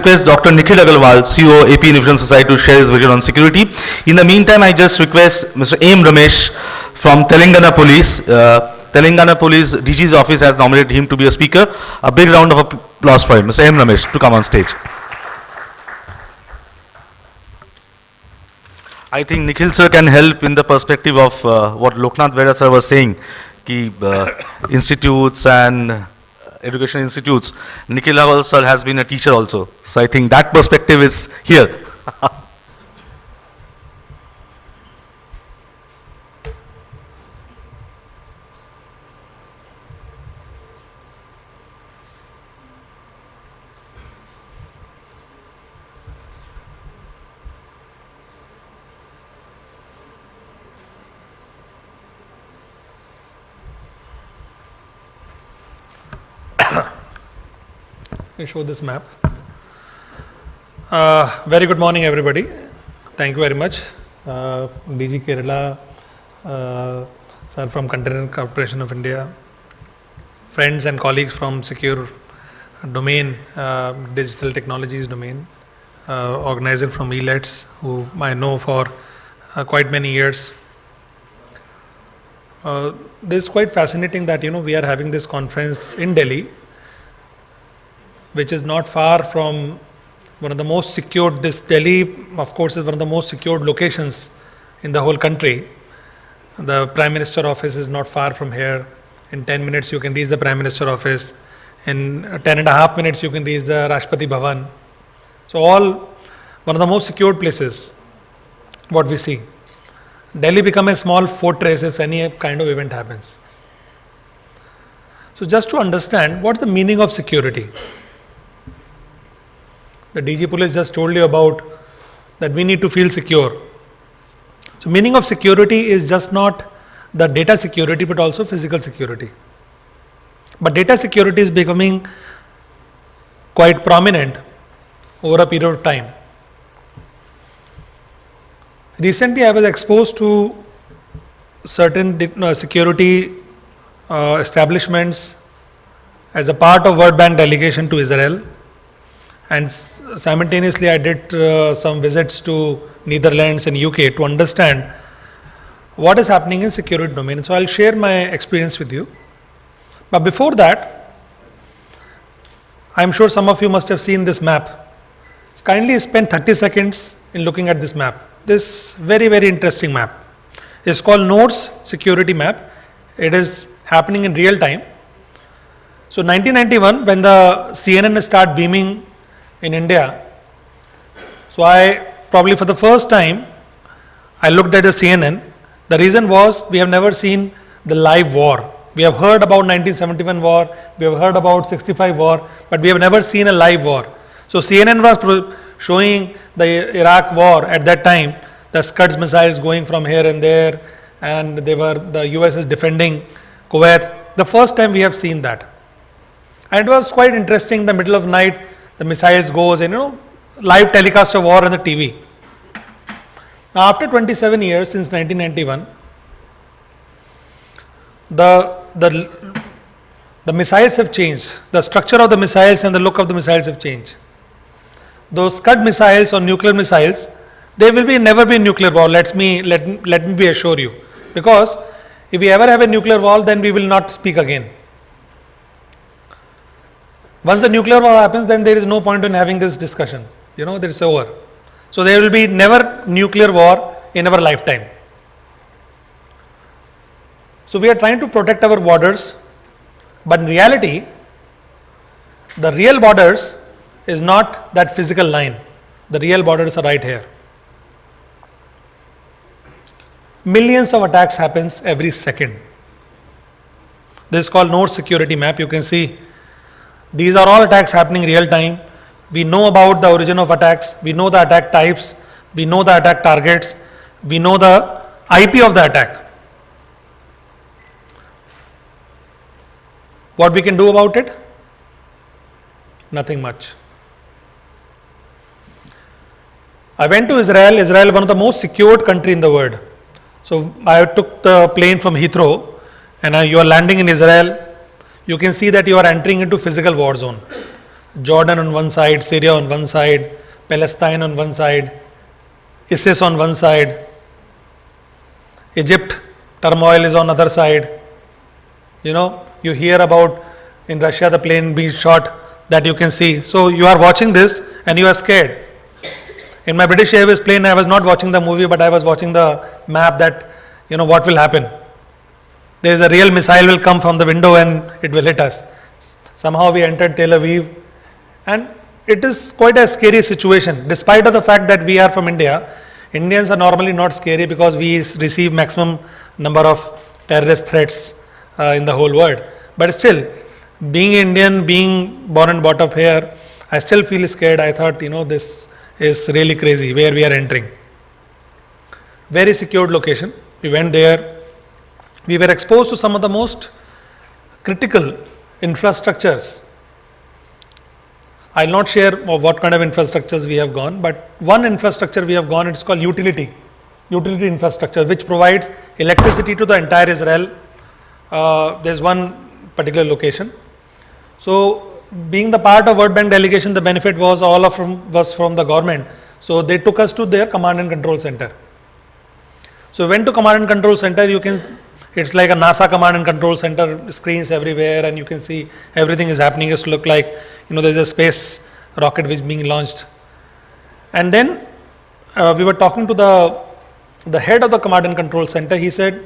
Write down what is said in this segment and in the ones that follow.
Request Dr. Nikhil Agarwal, CEO, AP Information Society, to share his vision on security. In the meantime, I just request Mr. M. Ramesh from Telangana Police. Telangana Police DG's office has nominated him to be a speaker. A big round of applause for him. Mr. M. Ramesh, to come on stage. I think Nikhil sir can help in the perspective of what Loknath Bera sir was saying, ki institutes and education institutes. Nikhil Agarwal sir has been a teacher also. So I think that perspective is here. Show this map. Very good morning, everybody. Thank you very much. DG Kerala, sir from Container Corporation of India, friends and colleagues from secure domain, digital technologies domain, organizer from ELETS, who I know for quite many years. This is quite fascinating that we are having this conference in Delhi, which is not far from one of the most secured. This Delhi, of course, is one of the most secured locations in the whole country. The Prime Minister office is not far from here. In 10 minutes, you can reach the Prime Minister office. In 10.5 minutes, you can reach the Rashtrapati Bhavan. So all one of the most secured places, what we see. Delhi become a small fortress if any kind of event happens. So just to understand, what's the meaning of security? The DG Police just told you about that we need to feel secure. So meaning of security is just not the data security but also physical security. But data security is becoming quite prominent over a period of time. Recently I was exposed to certain security establishments as a part of World Bank delegation to Israel. And simultaneously I did some visits to Netherlands and UK to understand what is happening in security domain. So I'll share my experience with you. But before that, I'm sure some of you must have seen this map. So kindly spend 30 seconds in looking at this map. This very, very interesting map. It's called Nodes Security Map. It is happening in real time. So 1991, when the CNN started beaming in India, so I probably for the first time I looked at the CNN. The reason was we have never seen the live war. We have heard about 1971 war, we have heard about 65 war, but we have never seen a live war. So CNN was showing the Iraq war at that time, the Scud's missiles going from here and there, and the US is defending Kuwait. The first time we have seen that. And it was quite interesting, the middle of night, the missiles goes and live telecast of war on the TV. Now after 27 years since 1991, the missiles have changed. The structure of the missiles and the look of the missiles have changed. Those Scud missiles or nuclear missiles, they will never be nuclear war. Let me be assure you, because if we ever have a nuclear war, then we will not speak again. Once the nuclear war happens, then there is no point in having this discussion. It's over. So there will be never nuclear war in our lifetime. So we are trying to protect our borders, but in reality, the real borders is not that physical line. The real borders are right here. Millions of attacks happens every second. This is called Node Security Map. You can see these are all attacks happening real time. We know about the origin of attacks. We know the attack types. We know the attack targets. We know the IP of the attack. What we can do about it? Nothing much. I went to Israel. Israel, one of the most secured country in the world. So I took the plane from Heathrow and you are landing in Israel. You can see that you are entering into physical war zone. Jordan on one side, Syria on one side, Palestine on one side, ISIS on one side, Egypt turmoil is on other side. You know, you hear about in Russia the plane being shot, that you can see. So you are watching this and you are scared. In my British Airways plane, I was not watching the movie, but I was watching the map that, you know, what will happen. There is a real missile will come from the window and it will hit us. Somehow we entered Tel Aviv, and it is quite a scary situation. Despite of the fact that we are from India, Indians are normally not scary because we receive maximum number of terrorist threats in the whole world. But still, being Indian, being born and brought up here, I still feel scared. I thought, you know, this is really crazy where we are entering. Very secured location. We went there. We were exposed to some of the most critical infrastructures. I'll not share what kind of infrastructures we have gone, but one infrastructure we have gone, it's called utility infrastructure, which provides electricity to the entire Israel. There's one particular location. So, being the part of World Bank delegation, the benefit was all of was from the government. So, they took us to their command and control center. So, went to command and control center. It's like a NASA command and control center, screens everywhere, and you can see everything is happening. It's look like, you know, there's a space rocket which is being launched. And then we were talking to the head of the command and control center. He said,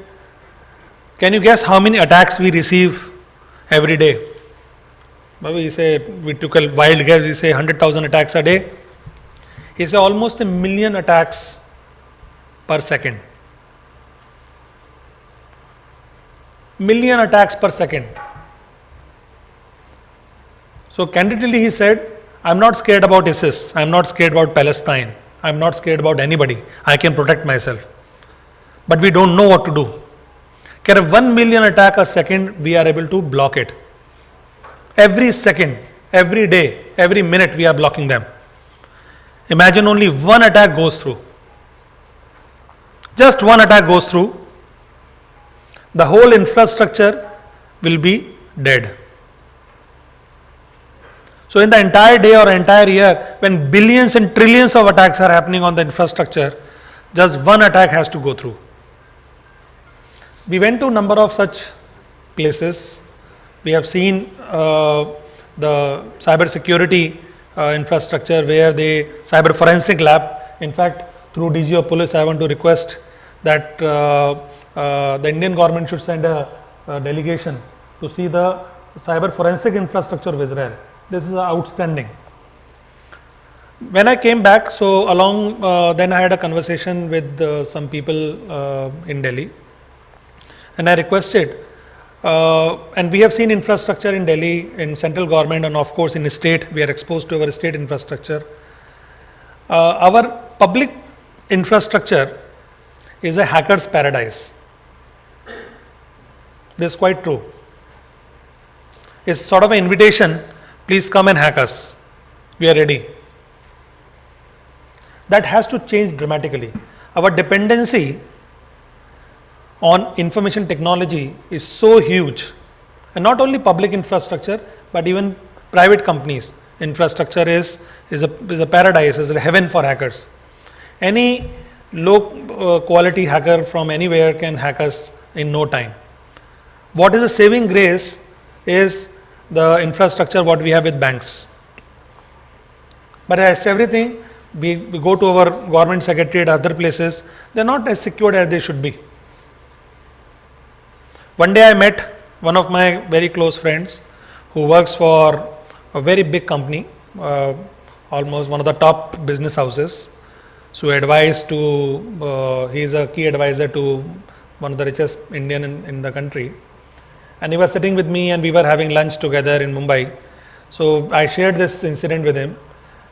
"Can you guess how many attacks we receive every day?" We say, we took a wild guess. We say 100,000 attacks a day. He said almost 1 million attacks per second. Million attacks per second. So candidly he said, I'm not scared about ISIS, I'm not scared about Palestine, I'm not scared about anybody, I can protect myself. But we don't know what to do. Can a 1 million attack a second, we are able to block it. Every second, every day, every minute we are blocking them. Imagine only one attack goes through. Just one attack goes through, the whole infrastructure will be dead. So in the entire day or entire year, when billions and trillions of attacks are happening on the infrastructure, just one attack has to go through. We went to a number of such places. We have seen the cyber security infrastructure where cyber forensic lab. In fact, through DG of Police, I want to request that the Indian government should send a delegation to see the cyber forensic infrastructure of Israel. This is outstanding. When I came back, so then I had a conversation with some people in Delhi, and I requested, and we have seen infrastructure in Delhi, in central government, and of course in state, we are exposed to our state infrastructure. Our public infrastructure is a hacker's paradise. This is quite true. It's sort of an invitation, please come and hack us. We are ready. That has to change dramatically. Our dependency on information technology is so huge, and not only public infrastructure, but even private companies. Infrastructure is a paradise, is a heaven for hackers. Any low quality hacker from anywhere can hack us in no time. What is a saving grace is the infrastructure what we have with banks. But as everything, we go to our government secretariat, other places, they are not as secured as they should be. One day I met one of my very close friends who works for a very big company, almost one of the top business houses. So he is a key advisor to one of the richest Indian in the country. And he was sitting with me and we were having lunch together in Mumbai. So I shared this incident with him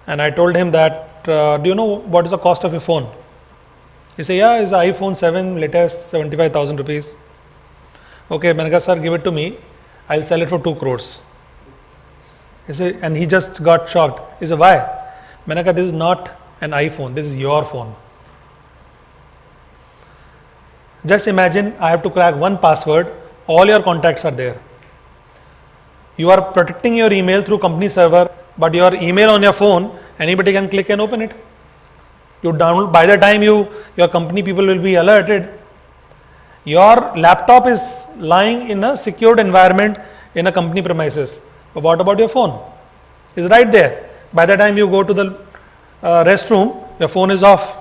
and I told him that, do you know what is the cost of a phone? He said, yeah, it's an iPhone 7 latest, 75,000 rupees. Okay, Manaka sir, give it to me. I'll sell it for 2 crores. He said, and he just got shocked. He said, why? Manaka, this is not an iPhone, this is your phone. Just imagine I have to crack one password, all your contacts are there. You are protecting your email through company server, but your email on your phone, anybody can click and open it. You download, by the time your company people will be alerted, your laptop is lying in a secured environment in a company premises. But what about your phone? It's right there. By the time you go to the restroom, your phone is off.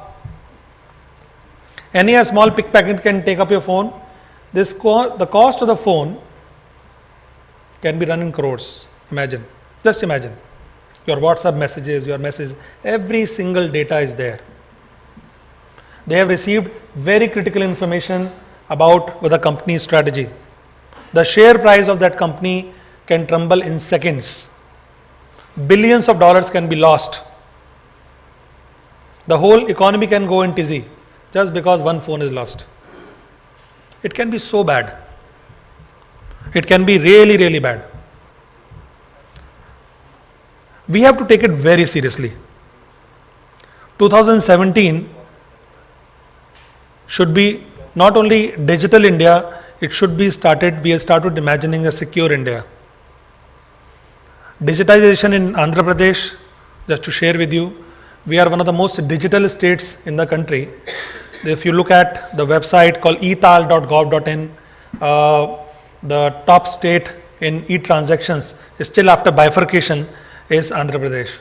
Any small pickpocket can take up your phone. The cost of the phone can be run in crores. Imagine, just imagine. Your WhatsApp messages, your message, every single data is there. They have received very critical information about the company's strategy. The share price of that company can tumble in seconds. Billions of dollars can be lost. The whole economy can go in tizzy just because one phone is lost. It can be so bad. It can be really, really bad. We have to take it very seriously. 2017 should be not only digital India, we have started imagining a secure India. Digitization in Andhra Pradesh, just to share with you, we are one of the most digital states in the country. If you look at the website called etal.gov.in, the top state in e-transactions, still after bifurcation, is Andhra Pradesh.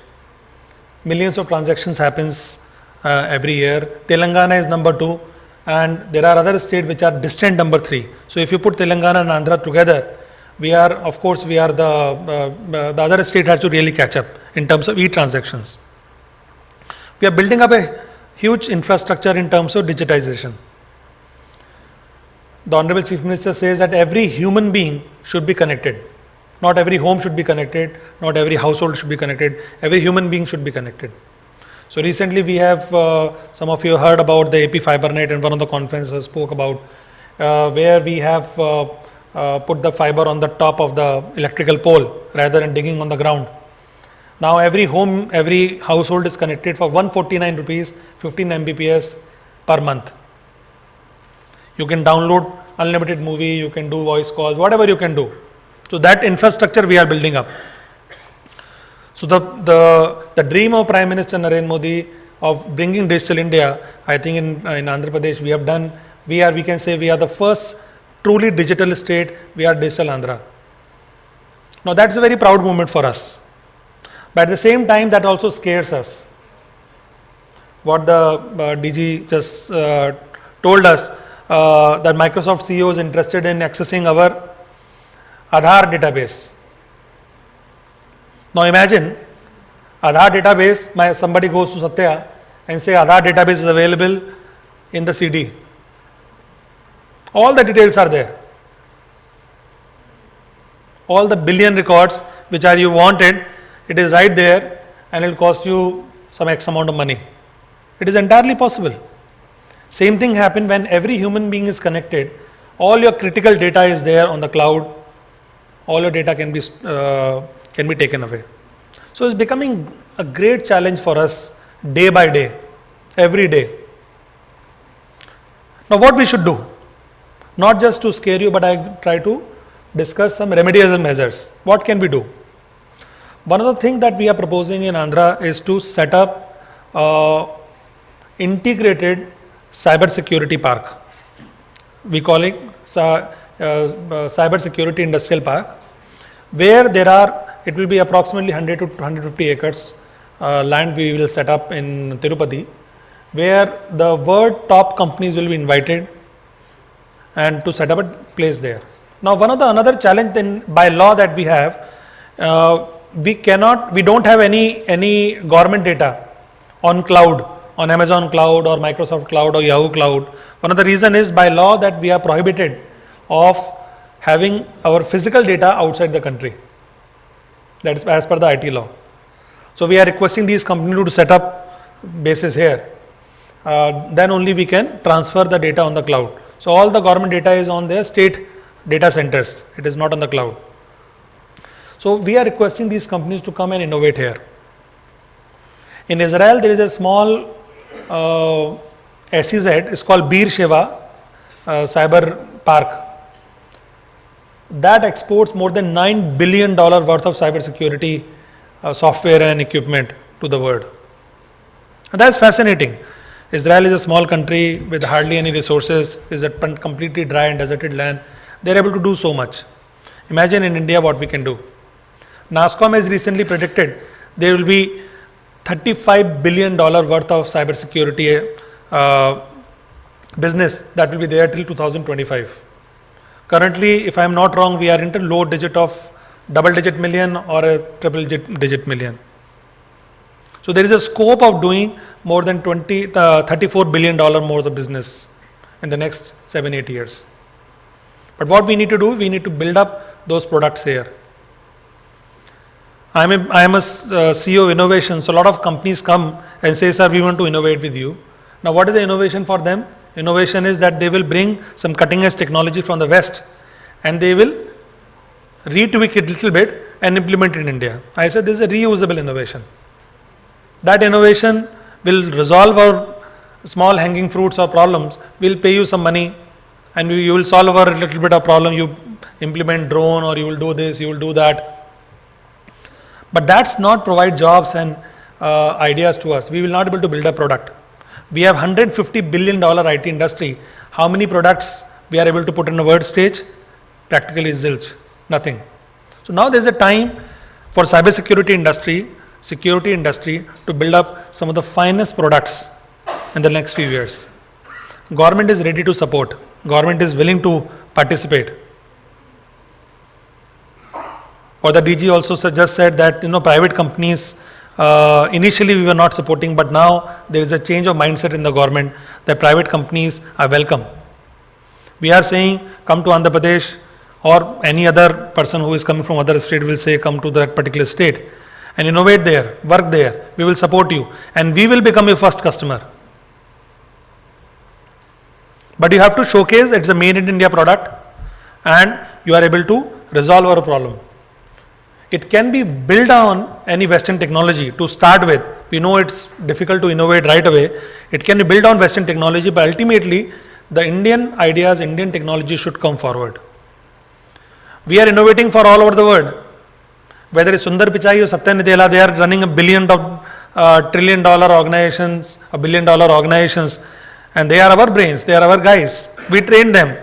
Millions of transactions happens every year. Telangana is number 2, and there are other states which are distant number 3. So if you put Telangana and Andhra together, we are the other state has to really catch up in terms of e-transactions. We are building up a huge infrastructure in terms of digitization. The Honorable Chief Minister says that every human being should be connected. Not every home should be connected, not every household should be connected, every human being should be connected. So recently we have, some of you heard about the AP FiberNet, and one of the conferences spoke about where we have put the fiber on the top of the electrical pole rather than digging on the ground. Now every home, every household is connected for 149 rupees, 15 Mbps per month. You can download unlimited movie, you can do voice calls, whatever you can do. So that infrastructure we are building up. So the dream of Prime Minister Narendra Modi of bringing digital India, I think in Andhra Pradesh we have done, we can say we are the first truly digital state, we are digital Andhra. Now that's a very proud moment for us. But at the same time that also scares us. What the DG just told us, that Microsoft CEO is interested in accessing our Aadhaar database. Now imagine Aadhaar database, somebody goes to Satya and say Aadhaar database is available in the CD. All the details are there. All the billion records which are you wanted, it is right there, and it will cost you some X amount of money. It is entirely possible. Same thing happen when every human being is connected. All your critical data is there on the cloud. All your data can be taken away. So it's becoming a great challenge for us day by day, every day. Now what we should do? Not just to scare you, but I try to discuss some remedial measures. What can we do? One of the things that we are proposing in Andhra is to set up integrated cyber security park. We call it cyber security industrial park, where it will be approximately 100 to 150 acres land we will set up in Tirupati, where the world top companies will be invited and to set up a place there. Now another challenge by law that we have, we don't have any government data on cloud, on Amazon cloud or Microsoft cloud or Yahoo cloud. One of the reason is by law that we are prohibited of having our physical data outside the country. That is as per the IT law. So we are requesting these companies to set up bases here. Then only we can transfer the data on the cloud. So all the government data is on their state data centers. It is not on the cloud. So we are requesting these companies to come and innovate here. In Israel, there is a small SEZ, it's called Beersheba Cyber Park. That exports more than $9 billion worth of cybersecurity software and equipment to the world. And that's fascinating. Israel is a small country with hardly any resources, is a completely dry and deserted land. They're able to do so much. Imagine in India what we can do. NASSCOM has recently predicted there will be $35 billion worth of cybersecurity business that will be there till 2025. Currently, if I am not wrong, we are into low digit of double-digit million or a triple-digit million. So there is a scope of doing more than $34 billion more of business in the next 7-8 years. But what we need to do, we need to build up those products here. I am a CEO of innovation, so a lot of companies come and say, sir, we want to innovate with you. Now, what is the innovation for them? Innovation is that they will bring some cutting edge technology from the West and they will retweak it a little bit and implement it in India. I said this is a reusable innovation. That innovation will resolve our small hanging fruits or problems. We'll pay you some money and you will solve our little bit of problem. You implement drone or you will do this, you will do that. But that's not provide jobs and ideas to us. We will not be able to build a product. We have $150 billion IT industry. How many products we are able to put in a word stage? Practically zilch, nothing. So now there's a time for cybersecurity industry, security industry to build up some of the finest products in the next few years. Government is ready to support. Government is willing to participate. Or the DG also just said that private companies initially we were not supporting, but now there is a change of mindset in the government that private companies are welcome. We are saying come to Andhra Pradesh, or any other person who is coming from other state will say come to that particular state and innovate there, work there. We will support you and we will become your first customer. But you have to showcase that it's a made in India product and you are able to resolve our problem. It can be built on any Western technology to start with. We know it's difficult to innovate right away. It can be built on Western technology, but ultimately the Indian ideas, Indian technology should come forward. We are innovating for all over the world. Whether it's Sundar Pichai or Satya Nadella, they are running $1 trillion organizations, $1 billion organizations, and they are our brains, they are our guys. We trained them.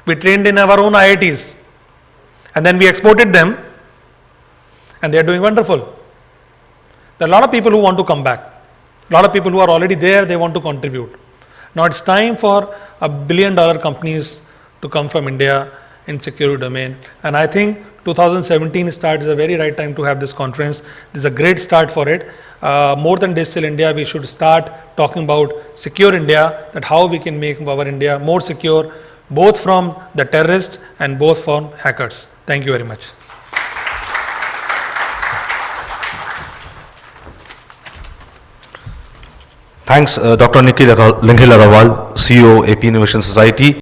We trained in our own IITs, and then we exported them. And they are doing wonderful. There are a lot of people who want to come back. A lot of people who are already there, they want to contribute. Now it's time for $1 billion companies to come from India in security domain. And I think 2017 start is a very right time to have this conference. This is a great start for it. More than Digital India, we should start talking about secure India, that how we can make our India more secure, both from the terrorists and both from hackers. Thank you very much. Thanks, Dr. Nikhil Agarwal, CEO, AP Innovation Society.